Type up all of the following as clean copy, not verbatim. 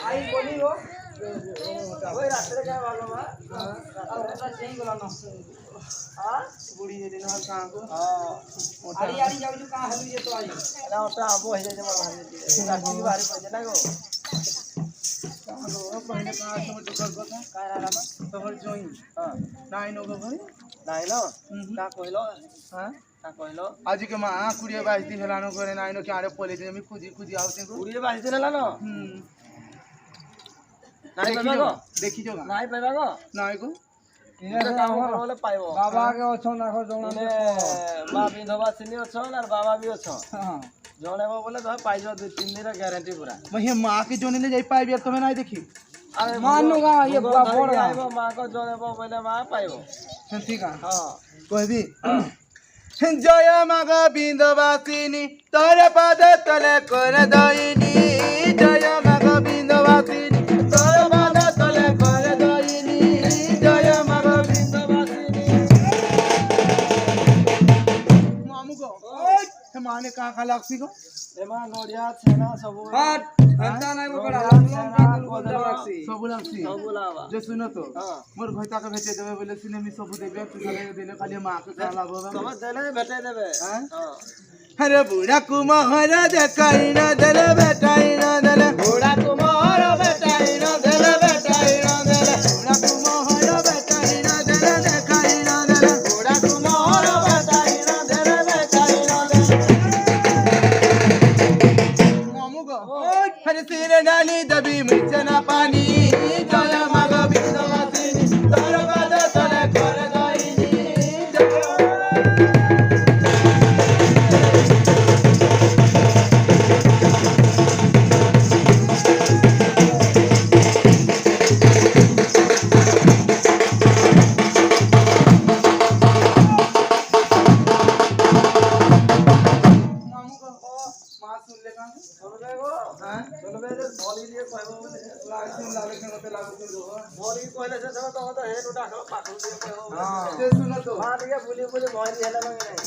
आई बोली हो ओए रास्ते क्या वाला बा और रास्ता सही बोला ना हां बुढ़ी है दिन कहां को हां आड़ी आड़ी जाऊ जो कहां हलू ये तो आई ना ओटा आबो है जे मार रास्ते की बारी पड़ ना गो कहां गो पहले कहां से टुकल को था का रामा तोहर जोई हां नाइन हो गो भाई नाइन का कहलो हां का कहलो आज के मां कुड़िए 22 दिन हलानो करे नाइनो के आरे पोले जे मी खुजी खुजी आवते को कुड़िए 22 दिन हलानो नाइ पाइबा देखि जो नाइ पाइबा गो नाइ को इने काम करले पाइबो बाबा के अछो नाखो जोना ने मा बिंधवा सिनी अछो और बाबा भी अछो हां जोनेबो बोले तो पाइजो 2-3 दिन गारंटी पूरा वही मां के जोने ले जाई पाइबे तमे नाइ देखि अरे मानुगा ये बुआ बोल आइबो मां को जोनेबो बोले मां पाइबो ठीक है हां कहबी जय मग बिंदवासिनी तोर पद तले कर दइनी जय मग बिंदवासिनी तोर पद तले कर दइनी जय मग बिंदवासिनी मामू को हे माने का लागसी को एमा नोडिया छेना सब हट हंता नहीं बड़ा लम का बोलदा लागसी सब लावा जे सुनो तो मोर भैता के भेटे देबे बोले सिने मी सब देबे तू चले देले खाली मां के का लाभ होबे सब देले भेटे देबे हां अरे बूढ़ा कुमार देखाई न देले बेटाई न देले बूढ़ा कुमार बेटाई न देले बेटाई न देले बूढ़ा कुमार बेटाई न देले देखाई न देले बूढ़ा कुमार बेटाई न देले बेटाई न देले मामू गो अरे सिरे डाली दबी मिचना पानी जय मग बिंदवासिनी तोर पद तले कर दइनी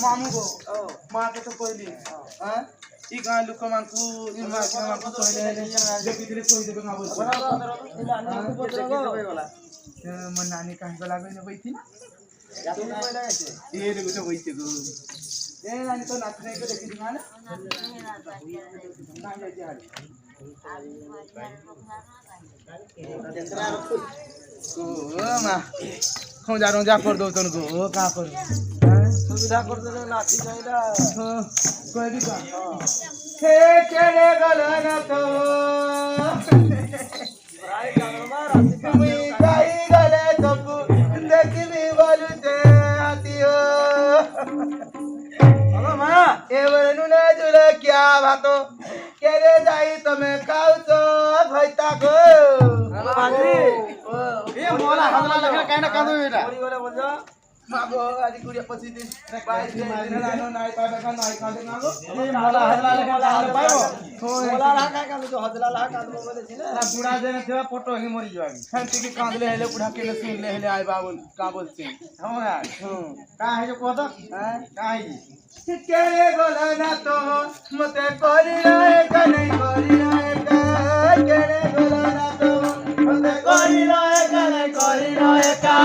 मामू को मां के तो कहली हां ई गां लोक मानकू ई मां के मानकू कहले हे जे किदरे कहि देबे गां बोल मन नानी काहे को लागै न बैठी ये देखो तो बैठी गो ए नानी तो नाच नहीं के देखि दिना ना ना जाई हाल ओ मां खो जा रो जा कर दो तन को ओ का कर सुविधा कर दे नाची जाइला कोई भी का हे केड़े गलन तो भाई गालमा राती तुमी गाई गले सब देखबी बोलते आतियो हेलो मां ए बरनु ने जुले क्या बातो केरे जाई तमे काउतो भइता को हेलो बाजी ए मोला हदला लगा काइना कादो बेटा बोली बोले बोल जा मागो आदि कुड़िया 25 दिन 22 दिन लानो नाइ पाबे का नाइ कादे नागो ए मोला हदला लगा कादे पाइबो मोला लगा काय कादो जो हदला लगा कादो बोले छिले ना बुढ़ा जेने थेवा फोटो ही मरि जाबी हंती के कांदले हेले बुढ़ा के सुन ले हेले आइ बाबू का बोलछी हां यार का है जो कहत हैं का है केरे गोला ना तो मते करि रहे का नहीं करि रहे का केरे गोला ना तो मते करि रहे का नहीं करि रहे का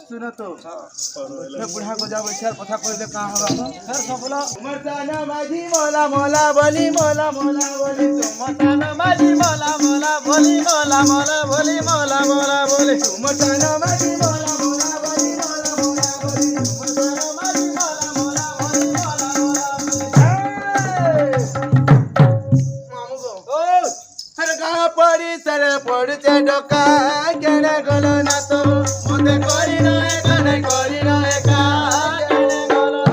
सुनो तो बुढ़ा को जा बैठा कथा कहले का होगा सर सबला मरदाना माझी मोला मोला बोली मोला मोला बोली मरदाना माझी मोला मोला बोली मोला मोला बोली मोला मोला बोली मरदाना माझी मोला मोला बोली मोला मोला बोली मरदाना माझी मोला मोला बोली मोला मोला बोली मामू को ओ हर कहां पड़ी सर पड़ते डोका केने गलो ना तो मते करी रहे का नहीं करी रहे का केने गलो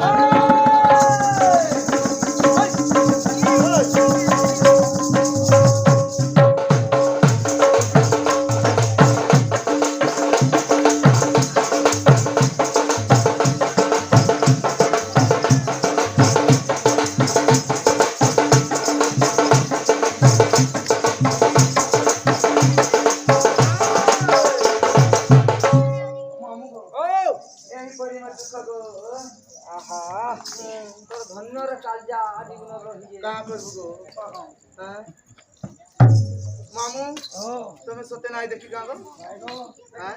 का करबो गो हां मामू তুমি সতে নাই দেখি গাঁও হ্যাঁ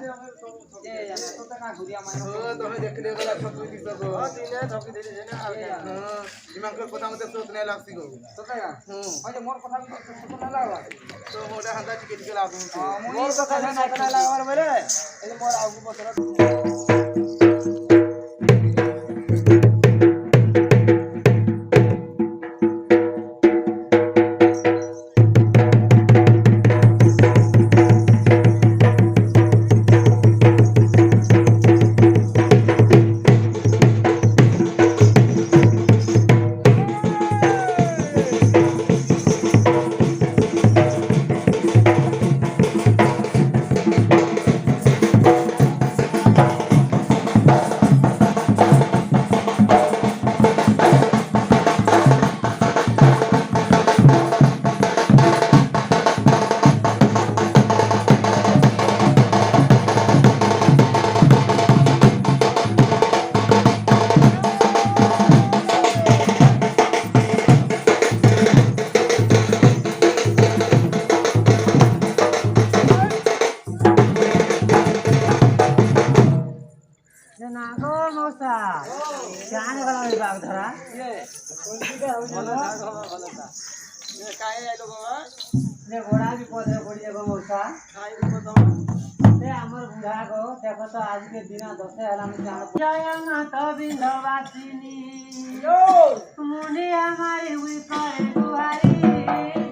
তুমি দেখলে গলা ঠকি দিছ গো দিনে ঠকি দিছ না হ্যাঁ ইমানকে কথা মতে সত নাই লাগছি গো সতে গা মানে মোর কথা মতে সত না লাগা তো মোটা হান্দা টিকে টিকে লাগু মোর কথা না না লাগাবার বলে এই মোর আগু বছর आज के दिन दसे जय माता बिंदवासिनी मुनि हमारी हुई करे दुआरी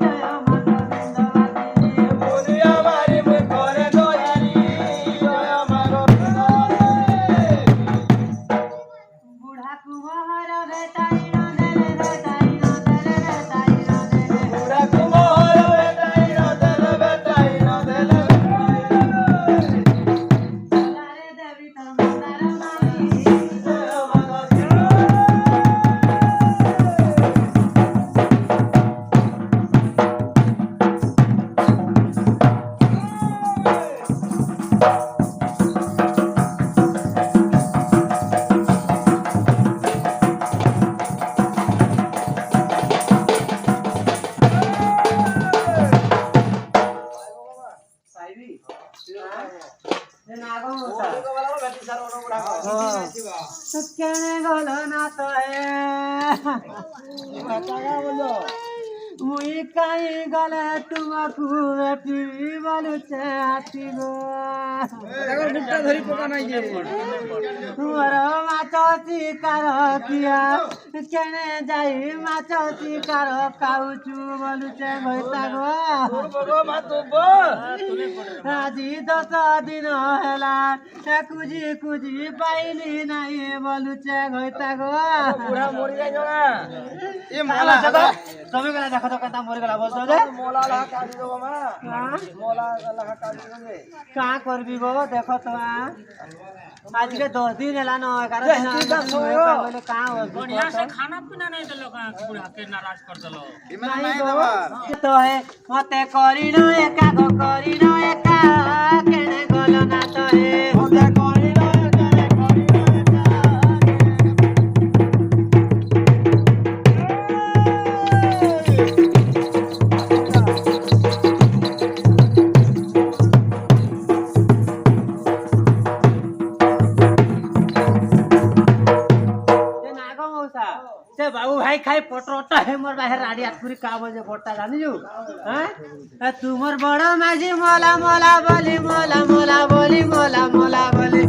जय माता बिंदवासिनी मुनि हमारी हुई करे दुआरी जय माता बूढ़ा कुंवर बेटाई न देले बेटाई न देले बेटाई न देले बूढ़ा कुंवर बेटाई न देले बेटाई न देले मुई काई गले तुमकु बेटी बोलुचे हाथी गो एकर मुट्टा धरी पका नाही जे तुमर माछ शिकार किया केने जाई माछ शिकार काउचु बोलुचे भइता गो बगो मातुबो आजी 10 दिन होला कुजी कुजी पाइली नाही बोलुचे भइता गो बुढा मरि गई जगा ए माला जगा তুমি কেন দেখো তো কথা মরে গলা বলছো যে মোলা লাগা কাটি দেবো মা মোলা লাগা কাটি দেবে का করবি গো দেখো তো আজকে 10 दिन হেলা ন 11 दिन बोले का हो बढ़िया से खाना पीना नहीं देलो का बुढ़ा के नाराज कर देलो इमन नहीं देबा तो है मते करी न एका गो करी न एका केने गलो ना तो है मते करी न बाबू भाई खाई पटरोटा है मोर बाहर राडी आतपुरी का बजे पट्टा जानी जो हैं तुमर बड़ा माझी मोला मोला बोली मोला मोला बोली मोला मोला बोली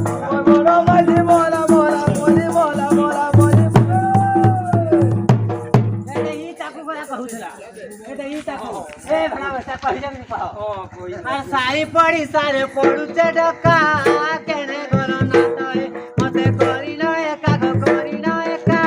बड़ा माझी मोला मोला बोली मोला मोला बोली ए ई ताकू बड़ा कहूला ए ई ताकू ए भला बसा कहि जा नहीं कहो ओ कोई आ साई पड़ी सारे पडुचे डका केने गलो ना तो मते करी न एका गो करी न एका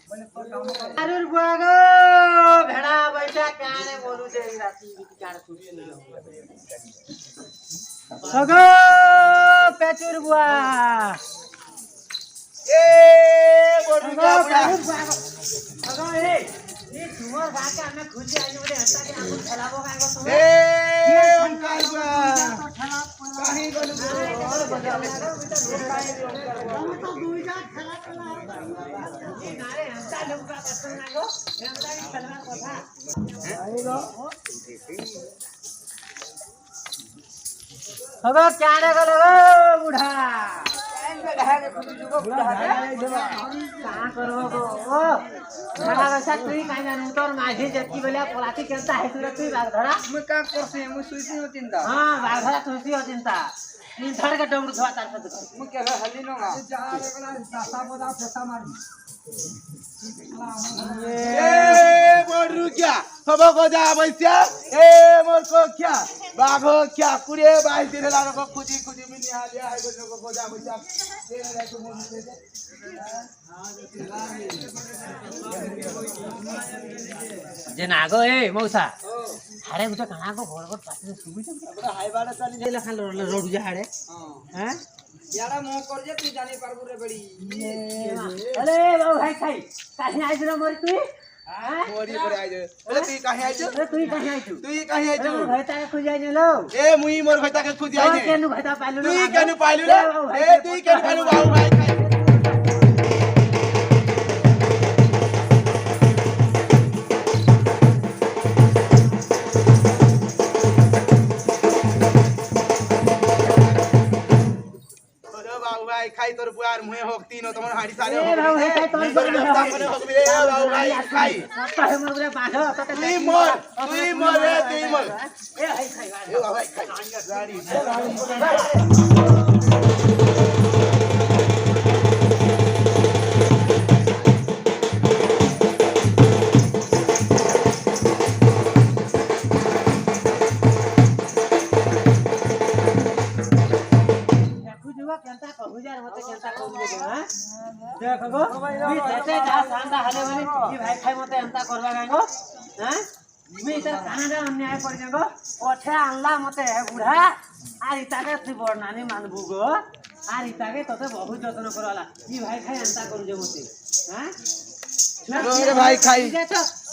अरे बुआगो भेड़ा बैठा काने बोलू दे राती बिचार खुशी सगो पेचुर बुआ ए बोलू क्या बुआ सगो ये तुम्हार भाषा में खुशी आई बोले हंसा के आप खराबो काहे को तुम ए ओंकार बुआ काहे बोलू और बजा ले तो दुई जा खेला ये नारे हंसा लोग का पसंद ना गो हंसा की खेलना कथा आई गो सगो क्या रे गलो बूढ़ा कहाँ करो गो खड़ा वैसा तुई काहे जानू तोर माझी जत्ती बेला पलाती केनता है तू तुई बाग धरा मैं का करसे मैं सुईसी हो चिंता हां बाग धरा तुई हो चिंता नी धड़ के डबरू धवा तार से मैं क्या हल्ली नोगा जा रे बड़ा सासा बोदा फेसा मारी ए बोलू क्या सबो को जा बैसिया ए मोर को क्या बाघो क्या कुरे बाई तेरे लालो को खुजी खुजी में निहा लिया है बोलो को जा बैसिया तेरे रे तो मोर दे जे नागो ए मौसा हारे गुटा कणा को घोर घोर पाते सुबि बड़ा हाई बाड़ा चली जे लखा रोड जा हारे हैं यारा मोह कर जे तू जाने पारबो रे बड़ी अरे बाबू भाई खाई काहे आइज रे मोर तू हां मोरी पर आइज अरे तू काहे आइज अरे तू काहे आइज तू काहे आइज भाईता के खुज आइज लो ए मुई मोर भाईता के खुज आइज केनु भाईता पाइलु तू केनु पाइलु रे ए तू केनु पाइलु बाबू भाई खाई खाई तोर पुआर मुहे होक तीनो तमन हाडी सारे ए बाबू भाई खाई तोर बोल अपने होक रे बाबू भाई खाई काहे मोर रे बाघ तुई मोर रे तुई मोर ए हाय खाई ए बाबू भाई खाई गाड़ी हजार होते केंता कहू हां देखो गो मी जते जा सांदा हले बने ई भाई खाई मते अंता करबा गागो हां मी इधर कानाडा अन्याय कर गो ओठे आनला मते बुढ़ा आर इताके तू बरनानी मानबू गो आर इताके तते बहुत जतन करवाला ई भाई खाई अंता करू जे मते हां रे भाई खाई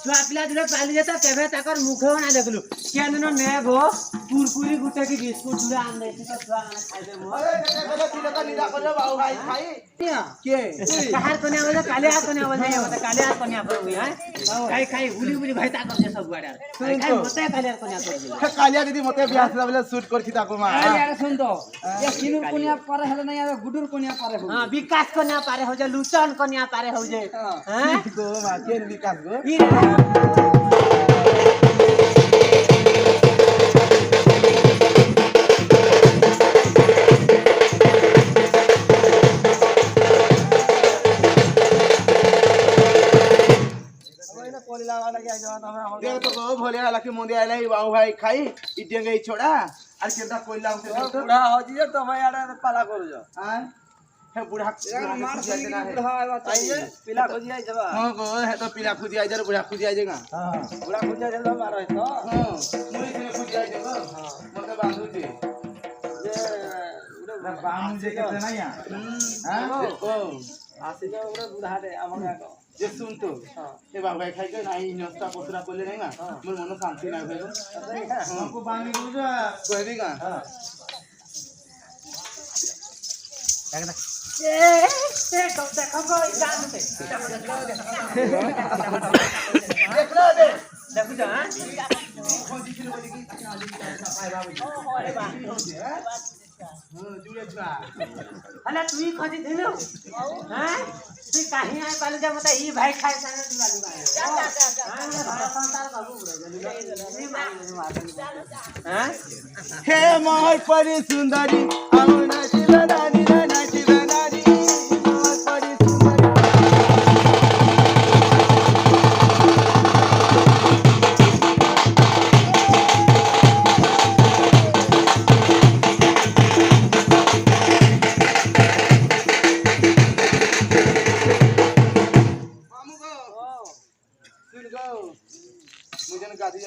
छुआ पिला दुले पाली जेता केबे ताकर मुखे ना देखलु केननो ने गो कुरकुरी गुटे की बिस्कुट दुले आन दे तो छुआ ना खाइ दे मो अरे बेटा तिले का निदा कर बाबू भाई खाई के कहार कोने आवले काले आ कोने आवले मते काले आ कोने पर हुई है खाई खाई हुली हुली भाई ताकर जे सब गाडा खाई मते काले आ कोने पर कालिया दीदी मते बियाह से बोले शूट करखी ताको मा यार सुन तो ये किनु कोनिया पारे हले नहीं आवे गुडुर कोनिया पारे हो हां विकास कोनिया पारे हो जे लुचन कोनिया पारे हो जे हां गो मा के विकास गो देख तो गो भोले वाला के मुंडे आइला ही बाबू भाई खाई इटे गई छोड़ा और केदा कोइला उसे बुढ़ा हो जियो तो मैं यार पाला करू जो हां हे बुढ़ा मार से बुढ़ा आवा चाहिए पिला खोजी आई जबा हां गो है तो पिला खुदी आई जर बुढ़ा खुदी आई जेगा हां बुढ़ा खोजी आई जबा मारो तो हां मुई से खुदी आई जेगा हां मते बांधू जे ये उड़े बांधू जे के नहीं हां ओ आसी जो उड़े बुढ़ा दे हमका को जे सुन तो ए बाबू भाई खाई के नाही नस्ता पोसरा कोले नहीं ना मोर मन शांति ना भेलो हमको बांधी गुजा कहबी का हां ए तो देखो गो जान पे देख लो दे देखो जा हां खोजी किलो बोली की पाए बाबू अरे बाप हां जुड़े छा अला तू खोजी दिलो हैं तू काहे आए पाले जा मत ई भाई खाए संग दिवाली बा हां भाई संतार बाबू हैं हे मोर परी सुंदरी आउना जीवनानी ना जीवनानी मोर परी सुंदरी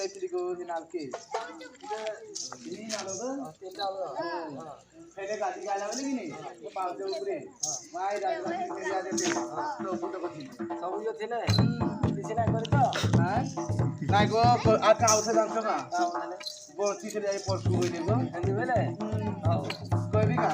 ଯାଇଥିଲି ଗୋ ହିନାଲକେ ତିନି ନାଲ ତିନିଟା ଫେରେ ଗାଡ଼ି ଗାଲା ବୋଲି କି ନାହିଁ ମୁଁ ପାଉଛ ଉପରେ ମାଇ ରାଜବାଟୀ ଫେରିଆ ଦେତେ ତ ଫୁଟ କଛି ସବୁ ଯୋ ଥିଲେ କିଛି ନାଇଁ କରି ତ ନାଇ ଗୋ ଆ କାଉଛ ଜାଣିଛ ନା ବସି କରି ଯାଇ ପର୍ସୁ ହୋଇ ଦେବ ଏମିତି ବୋଲେ କହିବି କା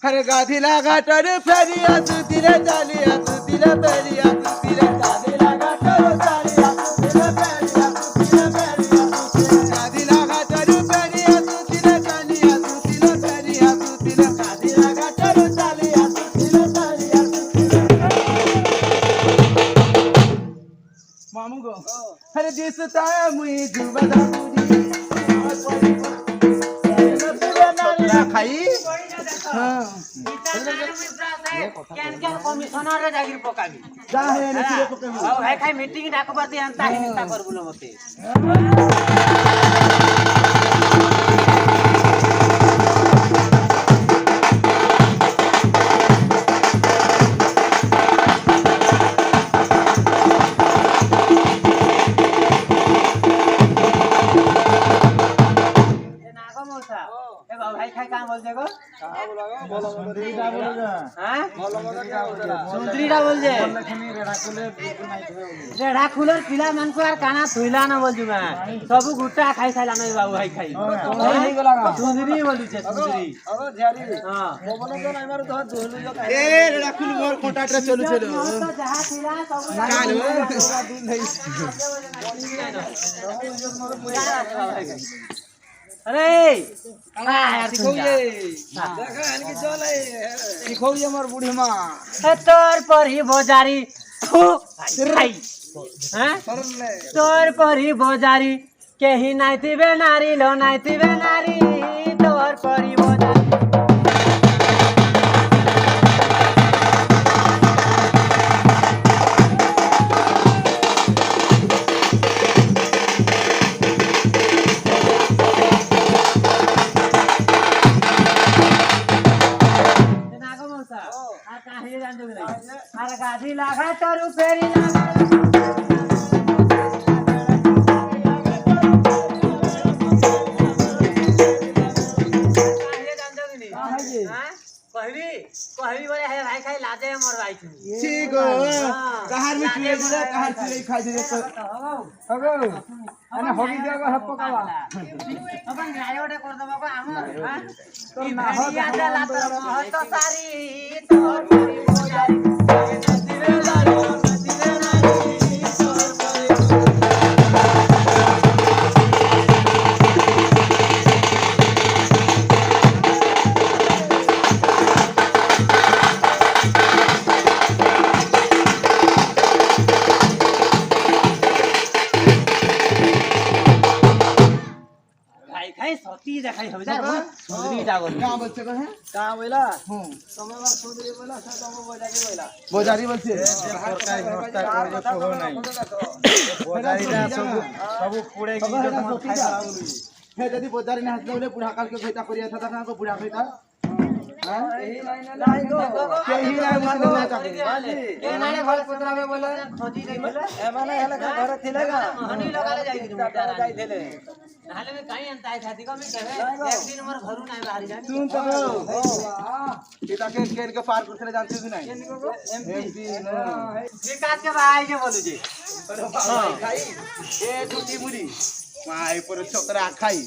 हरे गाधिला घाटर फेरी आसुतिरे चाली आसुतिरे फेरी आसुतिरे गाधिला घाटर चाली आसुतिरे फेरी आसुतिरे फेरी आसुतिरे गाधिला घाटर फेरी आसुतिरे चाली आसुतिरे फेरी आसुतिरे गाधिला घाटर चाली आसुतिरे फेरी आसुतिरे मामू गो हरे दिसता है मुई जुबदा खाई हाँ केन कमिशनर जागिर पकाबी जा है ने किलो पकाबी अब भाई खाई मीटिंग डाको बाती अंता हिंसा कर बोलो मते भाई खाई काम बोल जागो कहां बोलागो बोलो सुंदरीटा बोलो जा हां बोलो मत क्या बोलला सुंदरीटा बोल जे लखनी रेडा कुले बिल्कुल नहीं थे रेडा कुलर पिला मन को यार खाना थुइला न बोल जुगा सब गुट्टा खाई साला नहीं बाबू भाई खाई नहीं गला सुंदरी बोलू छे सुंदरी अगो झारी हां बोलो तो नहीं मारो तो दोलू जो ए रेडा कुल मोर कॉन्ट्रैक्टर चलू चलो तो जहां थिला सब चालू अरे यार सिखौये देखा हन की चल सिखौये मोर बूढ़ी मां तोर पर ही बोजारी थू खाई हैं सरले तोर पर ही बोजारी केही नाई थिबे नारी लो नाई थिबे नारी तोर पर ही बोजारी अरे गाधी लागा तोरू फेरी लागा कहबी बोले है भाई खाई लाजे मोर भाई ठीक हो कहार में चुए दिले कहार चुए खाई दिले तो अगो अने होगी जगह हप पकावा अपन गायोडे कर दबा को हमर हां तो ना हो या लात महत सारी तोर परी बोजारी दिवे लारी दिवे नारी तोर परी सती देखाई हो जा सुंदरी जागो कहां बोलते को है कहां बोला समय बार सुंदरी बोला सब बोजारी बोला बोजारी बोलते सरकारी नोटा कर जो हो नहीं बोजारी ना सब पूरे की जो मन खाई बोली हे यदि बोजारी ना हसले बुढ़ा काल के भेटा करिया था कहां को बुढ़ा भेटा हां यही लाइन नहीं गो यही लाइन मान ना चाहे के माने घर पुत्रा में बोले खोजी दे बोले ए माने हले घर थिलेगा हनी लगाले जाई जाई थेले नाले में काई अंता है शादी को में कहे एक दिन मोर घरु नहीं बाहर जानी सुन तो पिता के केन के पार करते जानते भी नहीं एमपी विकास के भाई के बोलू जी हां खाई ए टूटी मुड़ी माई पर छोकरा खाई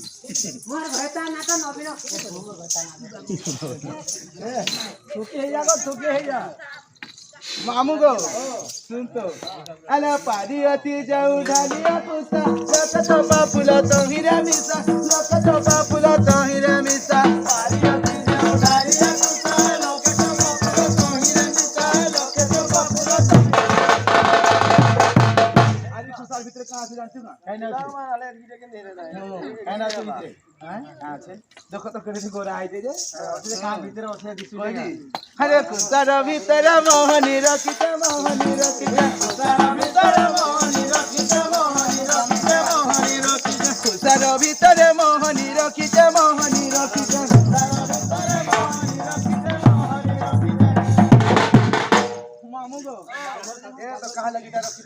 मोर भैता ना तो नबीनो मोर भैता ना थुके हे जा मामू गो सुन तो अला पारी अति जाऊ ढालिया कुसा लोक तो बापुला तो हीरा मिसा लोक तो बापुला तो हीरा मिसा पारी अति जाऊ ढालिया कुसा लोक तो बापुला तो हीरा मिसा लोक तो बापुला तो आज सुसार भीतर कहां से जानती ना काई ना वाले गिरे के नेरे ना काई ना भीतर हैं कहां से देखो तो करे गोरा आई दे जे कहां भीतर ओसे दिसु हरे कुसार भीतर मोहनी रखित मोहनी रखित कुसार भीतर मोहनी रखित मोहनी रखित मोहनी रखित कुसार भीतर मोहनी रखित मोहनी रखित कुसार भीतर मोहनी रखित मोहनी रखित मामू गो ए तो कहां लगीटा रखी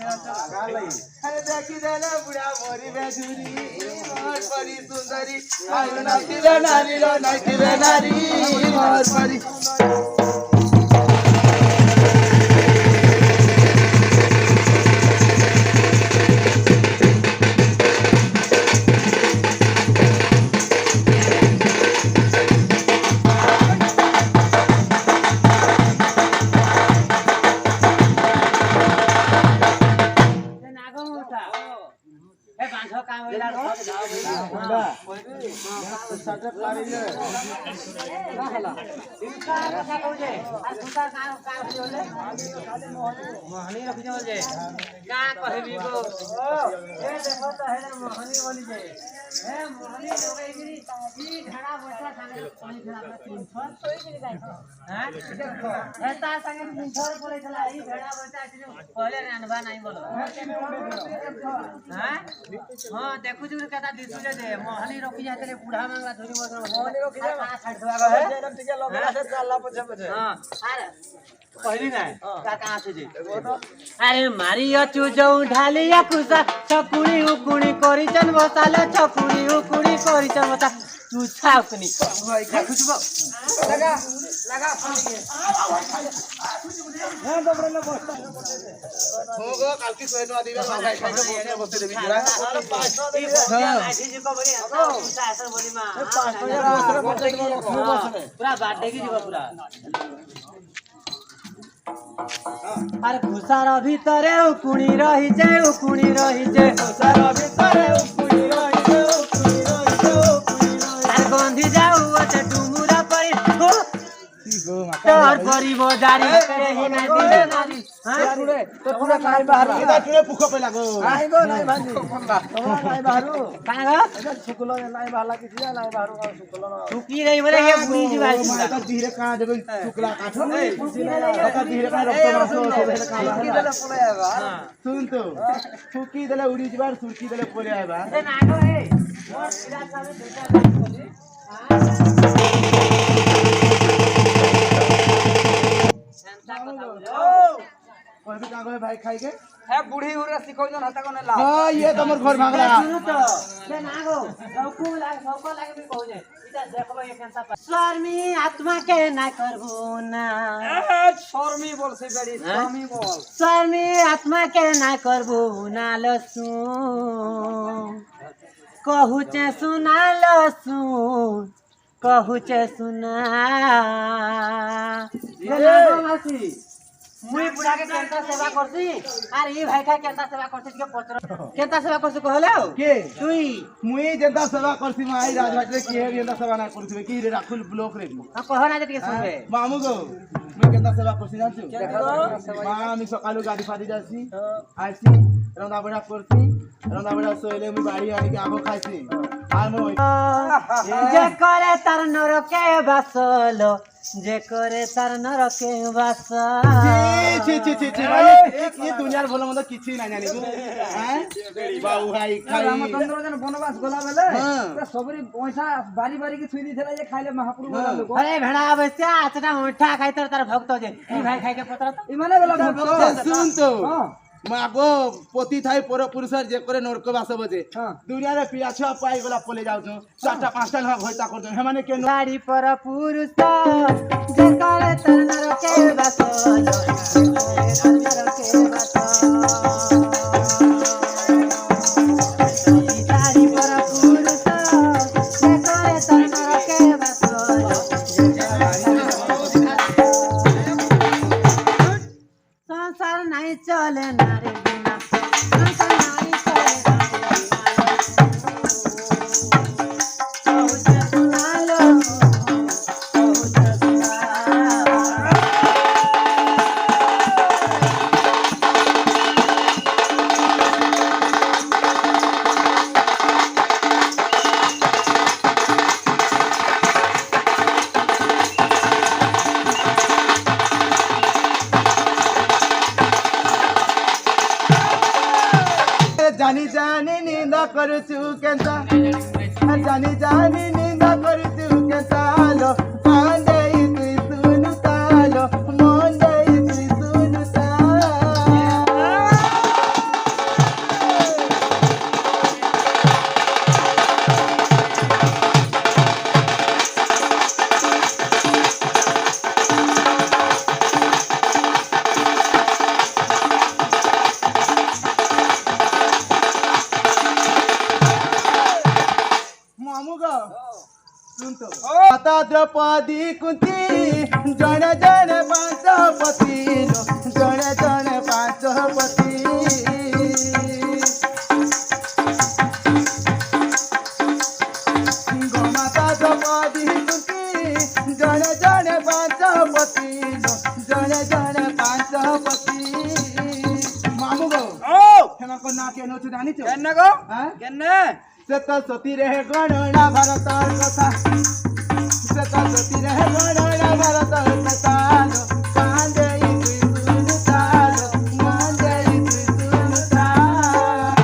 अरे देखी देना बुढ़ा मोरी बेजुरी मोर परी सुंदरी आयो नाचिबे नारी रो नाचिबे नारी मोर परी मोहनी रखी जो जे का कहबी गो ए देखो तो है मोहनी बोली जे ए मोहनी लोगे गिरी ई घड़ा बसला थाने पानी खड़ा 300 सोई गिरी जाय हां देखो ए तार संगे 300 पड़े चला ई घड़ा बसला पहले रानबा नहीं बोलो हां हां देखु जुर कता दिसुले जे मोहनी रखी जाते बूढ़ा मांगला धुरी मोहनी रखी जा का छाड़ देवा है एकदम ठीक है लोग से चलला पछे हां अरे पहली ना का कहां से जे अरे मारिया चुजौ ढालिया कुसा छकुड़ी उकुड़ी करिचन बसाले छकुड़ी उकुड़ी करिचन बता तू छाकनी भाई का कुछ लगा लगा हां बबरे ना बस होगो काल की सोयनो आदि भाई खाइके बसते देबी जरा अरे 500 दे आठी जी को बोली तो ऐसा बोली मां 500 पूरा बाटे की जीवा पूरा अरे घुसार भीतरे उकुणी रही जे घुसार भीतरे उकुणी रही जे अरे बंधी जाऊ अते डुमुरा परी हो तोर परी बजारी केही नाही दिले नारी हां टुडे तो पूरा काय बाहर इदा टुडे पुखो पे लागो आइगो नाही भांजी तोरा नाही बाहरु काय ग एदा छुकलो नाही बाहला की छिया नाही बाहरु छुकलो टुकी रही बोले ये बुढ़ी जी बात तो धीरे कहां देबे शुक्ला काठो तो धीरे कहां रक्तो मासो की देले पळे आबा सुन तो फुकी देले उड़ी जबार सुरकी देले पले आबा ए नागो हे मोर सिरा सारे बेटा बोली कोई भी कागो भाई खाई के है बूढ़ी उरे सिखौ जन हता कोने ला हां ये तो मोर घर भागला सुनो तो बे नागो सबको लागे भी कहू जे इता देखबो ये केनसा स्वामी आत्मा के ना करबो ना शर्मी बोल से बड़ी शर्मी बोल स्वामी आत्मा के ना करबो ना लसु कहू चे सुना लसु कहू चे सुना ये नागो मासी मुई बुढ़ा के केंता सेवा करसी अरे ई भाई का केंता सेवा करसी के पत्र केंता सेवा करसी कहले हो के तुई मुई जेंता सेवा करसी माई राजभाट रे के जेंता सेवा ना करसी की रे राखुल ब्लॉक रे आ कह ना जे सुनबे मामू गो मुई केंता सेवा करसी जानछु मां मी सकाळू गाडी फाडी जासी आसी रंदा बडा करसी रंदा बडा सोइले मुई बाड़ी आनी के आगो खाइसी आर मोय जे करे तार नरके बासलो जे करे तार नरके बास छी माने ये दुनियार भलो मत किछि ना जानी गो हैं बाऊ भाई खाई रामचंद्र जन वनवास गोला बेले त सबरी पैसा बारी बारी की छुई दिथला जे खाइले महाप्रभु वाला लोग अरे भेड़ा अवश्य आचना उठा खाई तार भक्त जे ई भाई खाई के पत्र तो ई माने वाला भक्त सुन तो हां मागो पति थाई पर पुरुषर जे करे नरक बास बजे दुनिया रे पिया छुआ पाई गला पले जाउ छु चारटा पांचटा लहा भइता कर दे हे माने के गाड़ी पर पुरुष जे करे तार नरके बास नरके बास गाड़ी पर पुरुष जे करे तार नरके बास संसार नहीं चले नारे बिना संसार नहीं चले नारे बिना सुना लो जानी जानी निंदा करछु केंता जानी जानी निंदा करछु केंता लो पांडे तुई सुनु तालो मोंडे तुई सुनु ता द्रौपदी कुंती जड़े जड़े पांच पति जड़े जड़े पांच पति गोमाता द्रौपदी कुंती जड़े जड़े पांच पति जड़े जड़े पांच पति मामू गो हेमा को ना के नो जानी छो কেন গো हां কেন सत सती रहे गणना भारत कथा सत सती रहे गणना भारत कथा कांदे तुम तार कांदे तुम तार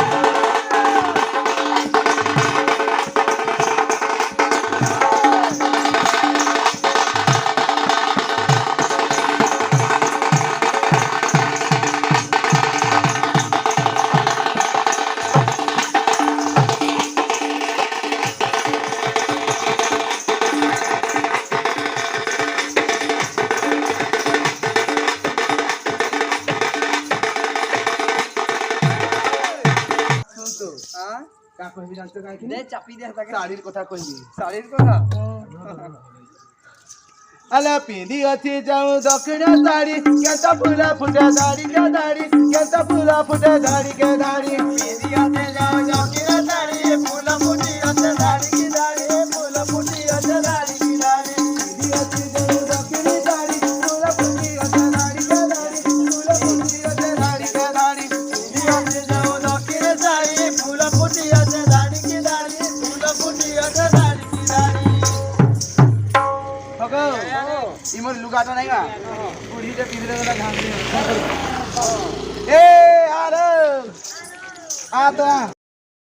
का कहबी जानते काहे कि দে চাপি দে তাকে साड़ीर कथा कहबी শাড়ির কথা अला पिंदी अच्छी जाऊं दक्षिण साड़ी कैसा फूला फुटे दाढ़ी के दाढ़ी कैसा फूला फुटे दाढ़ी के दाढ़ी पिंदी अच्छी जाऊं दक्षिण साड़ी फूला फुटी अच्छे दाढ़ी की दाढ़ी फूला फुटी अच्छे दाढ़ी की दाढ़ी पिंदी अच्छी जाऊं दक्षिण साड़ी फूला फुटी अच्छे दाढ़ी के दाढ़ी फूला फुटी अच्छे दाढ़ी के दाढ़ी पिंदी अच्छी जाऊं दक्षिण साड़ी फूला फुटी अच्छे दाढ़ी की दाढ़ी फूला फुटी अच्छे दाढ़ी की दाढ़ी हगो इमर लुगाटा नहीं का बुढ़ी जे पिंजरे वाला घाम दे ए आर आ तो आ